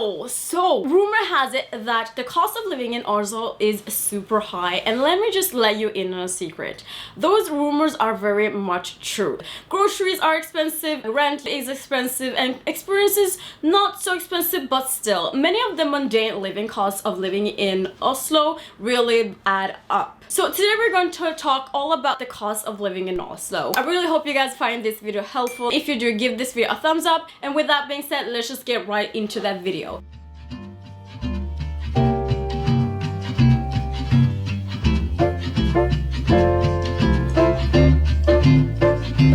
So rumor has it that the cost of living in Oslo is super high, and let me just let you in on a secret. Those rumors are very much true. Groceries are expensive, rent is expensive, and experiences not so expensive, but still, many of the mundane living costs of living in Oslo really add up. So today we're going to talk all about the cost of living in Oslo. I really hope you guys find this video helpful. If you do, give this video a thumbs up, and with that being said, let's just get right into that video.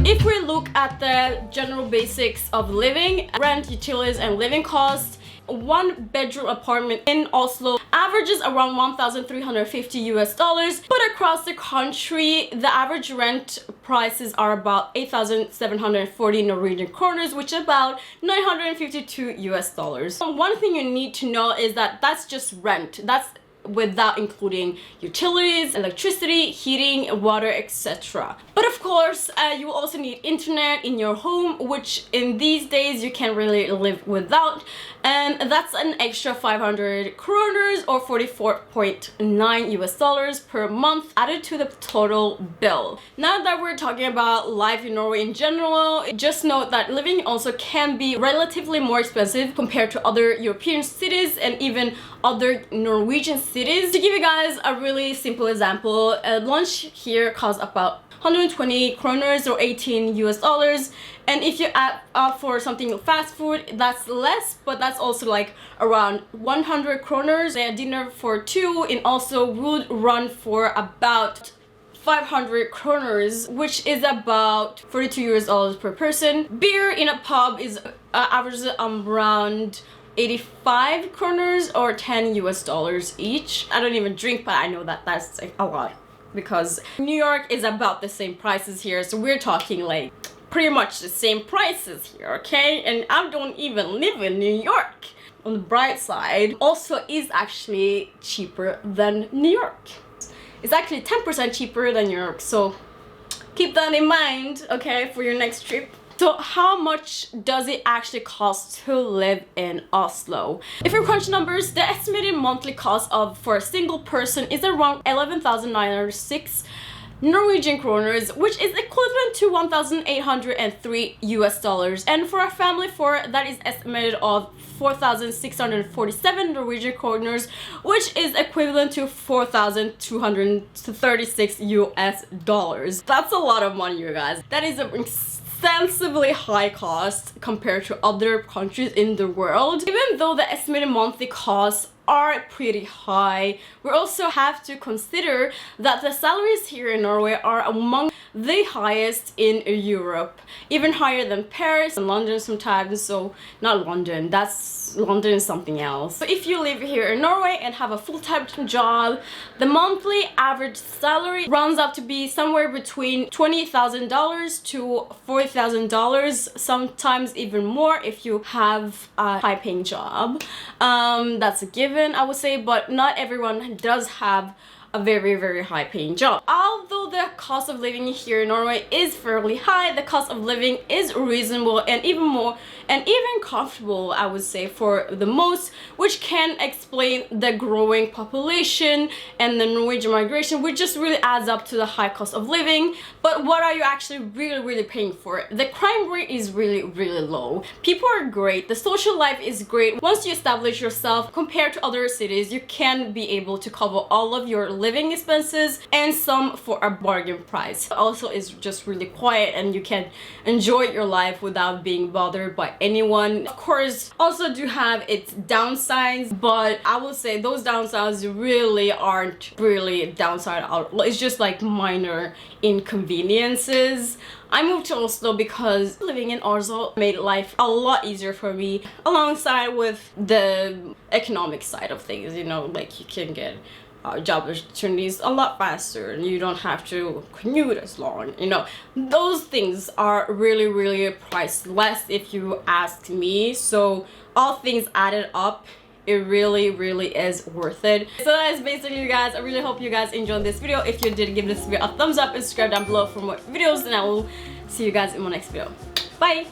If we look at the general basics of living, rent, utilities, and living costs, one bedroom apartment in Oslo averages around $1,350, but across the country the average rent prices are about 8,740 Norwegian kroners, which is about $952. One thing you need to know is that that's just rent. That's without including utilities, electricity, heating, water, etc. But of course, you will also need internet in your home, which in these days you can't really live without, and that's an extra 500 kroners or $44.9 per month added to the total bill. Now that we're talking about life in Norway in general, just note that living also can be relatively more expensive compared to other European cities and even other Norwegian cities. To give you guys a really simple example, lunch here costs about 120 kroners or $18, and if you add up for something fast food, that's less, but that's also like around 100 kroners. A dinner for two in Oslo would run for about 500 kroners, which is about $42 per person. Beer in a pub is averages around 85 kroners or $10 each. I don't even drink, but I know that that's a lot because New York is about the same prices here, so we're talking like pretty much the same prices here, okay? And I don't even live in New York. On the bright side, Oslo is actually cheaper than New York. It's actually 10% cheaper than New York, so keep that in mind, okay, for your next trip. So how much does it actually cost to live in Oslo? If you crunch numbers, the estimated monthly cost for a single person is around 11,906 Norwegian kroners, which is equivalent to $1,803, and for a family that is estimated of 4,647 Norwegian kroners, which is equivalent to $4,236. That's a lot of money, you guys. That is an extensively high cost compared to other countries in the world. Even though the estimated monthly costs are pretty high, we also have to consider that the salaries here in Norway are among the highest in Europe, even higher than Paris and London sometimes. So not London, London is something else. So if you live here in Norway and have a full-time job, the monthly average salary runs up to be somewhere between $20,000 to $40,000, sometimes even more if you have a high-paying job. That's a given, I would say, but not everyone does have a very high paying job. Although the cost of living here in Norway is fairly high, the cost of living is reasonable and even comfortable, I would say, for the most, which can explain the growing population and the Norwegian migration, which just really adds up to the high cost of living. But what are you actually really paying for? The crime rate is really low. People are great. The social life is great. Once you establish yourself, compared to other cities, you can be able to cover all of your living expenses and some for a bargain price. Also, it's just really quiet and you can enjoy your life without being bothered by anyone. Of course, also do have its downsides, but I would say those downsides really aren't really downside out. It's just like minor inconveniences. I moved to Oslo because living in Oslo made life a lot easier for me, alongside with the economic side of things, you know, like you can get job opportunities a lot faster and you don't have to commute as long, you know. Those things are really priceless if you ask me. So all things added up, it really is worth it. So that is basically, you guys. I really hope you guys enjoyed this video. If you did, give this video a thumbs up and subscribe down below for more videos, and I will see you guys in my next video. Bye.